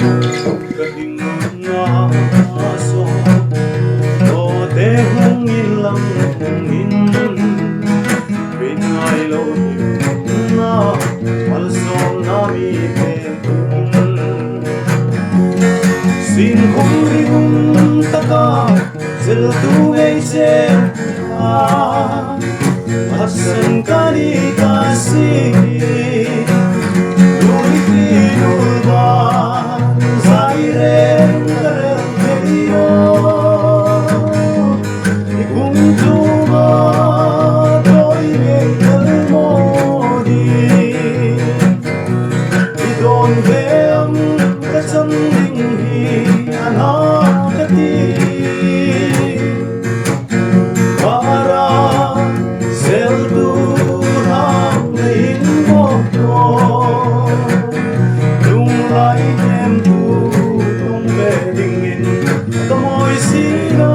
Katingon nga aso o dehong ilang hungin Pinay lobyo na palso namitin Singhong rigong taka Ziltungay seka Asan ka di kasi Lulit inulman Zaireng karelpedio Ikumtuma To'y may kalmodi Idon veam Kasandinghi Anakati Hãy subscribe cho kênh Ghiền Mì Gõ để không bỏ lỡ những video hấp dẫn